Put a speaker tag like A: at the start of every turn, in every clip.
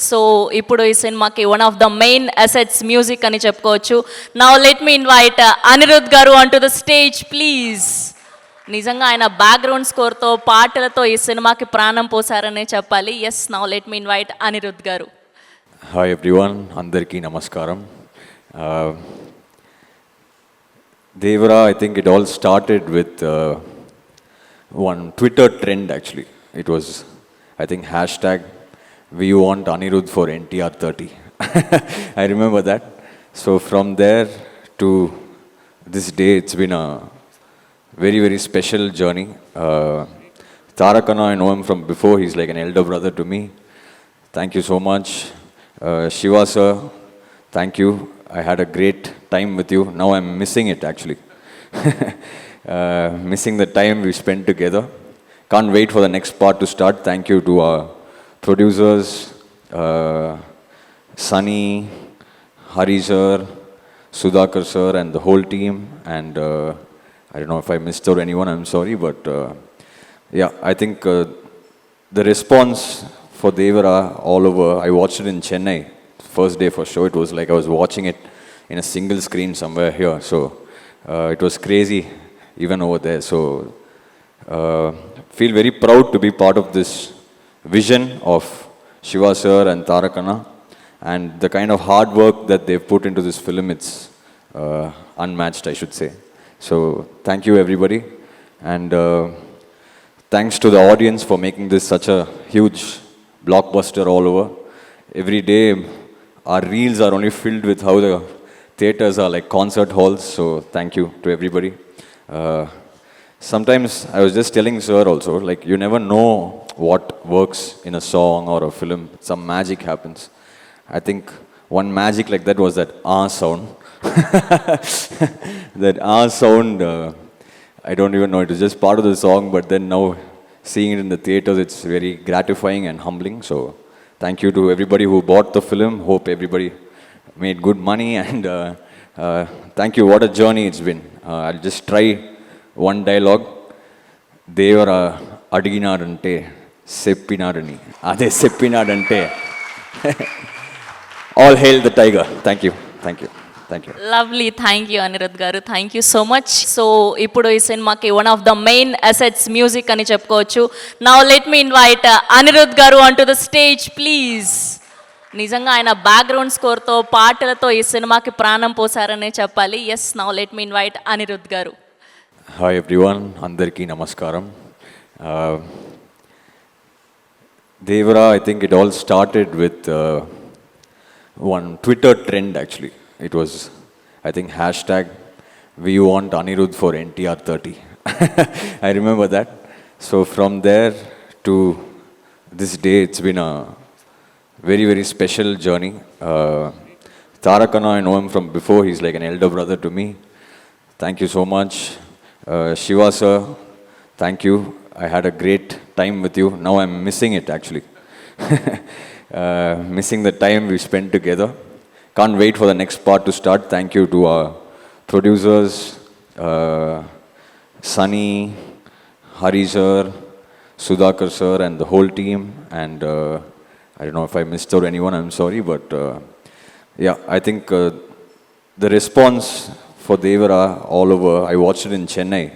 A: So ఇప్పుడు ఈ సినిమాకి one of the main assets music అని చెప్పుకోవచ్చు. Now let me invite Anirudh గారు on to the stage please. నిజంగా ఆయన బ్యాక్గ్రౌండ్ స్కోర్తో పాటలతో ఈ సినిమాకి ప్రాణం పోసారనే చెప్పాలి. Yes, now let me invite Anirudh garu.
B: Hi everyone, అందరికీ నమస్కారం. Devara, I think it all started with one Twitter trend actually. It was, I think, hashtag we want Anirudh for NTR 30. I remember that. So from there to this day, it's been a very, very special journey. Tarakana, I know him from before. He's like an elder brother to me. Thank you so much. Shiva sir, thank you. I had a great time with you. Now I'm missing it actually. Missing the time we spent together. Can't wait for the next part to start. Thank you to our producers, Sunny, Hari sir, Sudhakar sir and the whole team. And I don't know if I missed out anyone, I'm sorry. But yeah, I think the response for Devara all over, I watched it in Chennai. First day for show, it was like I was watching it in a single screen somewhere here. So it was crazy even over there. So feel very proud to be part of this vision of Shiva sir and Tarakana, and the kind of hard work that they've put into this film, it's unmatched, I should say. So thank you everybody, and thanks to the audience for making this such a huge blockbuster all over. Every day our reels are only filled with how the theaters are like concert halls, so thank you to everybody. Sometimes I was just telling sir also, like, you never know what works in a song or a film. Some magic happens. I think one magic like that was that sound. That sound, I don't even know, it was just part of the song, but then now seeing it in the theaters, it's very gratifying and humbling. So thank you to everybody who bought the film. Hope everybody made good money, and thank you. What a journey it's been. I'll just try one dialogue. Devara adiginarante seppinarani ade seppinadante. All hail the tiger. Thank you, thank you, thank you.
A: Lovely, thank you Anirudh గారు, thank you so much. So ఇప్పుడు ఈ సినిమాకి one of the main assets music అని చెప్పుకోవచ్చు. Now let me invite Anirudh గారు on to the stage please. నిజంగా ఆయన background స్కోర్తో పాటలతో ఈ సినిమాకి ప్రాణం పోసారనే చెప్పాలి. Yes, now let me invite Anirudh garu.
B: Hi everyone, అందరికీ నమస్కారం. Devara, I think it all started with one Twitter trend actually. It was, I think, hashtag we want Anirudh for NTR 30. I remember that. So from there to this day, it's been a very, very special journey. Tarakana, I know him from before. He's like an elder brother to me. Thank you so much. Shiva sir, thank you. I had a great time with you. Now I'm missing it actually. Missing the time we spent together. Can't wait for the next part to start. Thank you to our producers, Sunny, Hari sir, Sudhakar sir and the whole team. And I don't know if I missed out anyone, I'm sorry. But yeah, I think the response for Devara all over, I watched it in Chennai.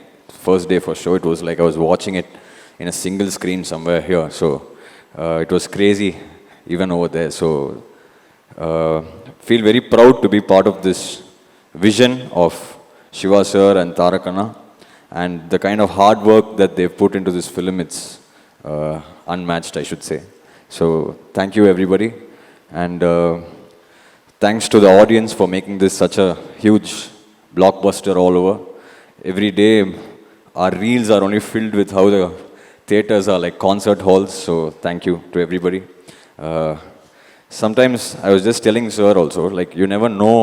B: First day for show, it was like I was watching it in a single screen somewhere here. So it was crazy even over there. So feel very proud to be part of this vision of Shiva sir and Tarakana, and the kind of hard work that they've put into this film, it's unmatched, I should say. So thank you everybody, and thanks to the audience for making this such a huge blockbuster all over. Every day our reels are only filled with how the theaters are like concert halls, so thank you to everybody. Sometimes I was just telling sir also, like, you never know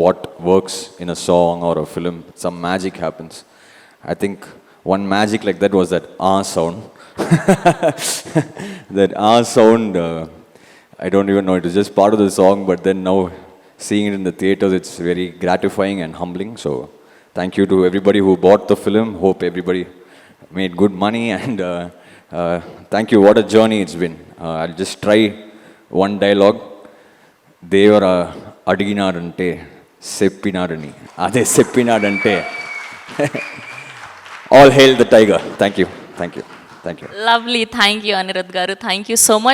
B: what works in a song or a film. Some magic happens. I think one magic like that was that sound. That sound, I don't even know, it was just part of the song, but then now seeing it in the theaters, it's very gratifying and humbling. So thank you to everybody who bought the film. Hope everybody made good money, and thank you. What a journey it's been. I'll just try one dialogue, Devara అడిగినాడంటే చెప్పినాడని, అదే చెప్పినాడంటే all hail the tiger. Thank you.
A: Lovely, thank you Anirudh గారు, thank you so much.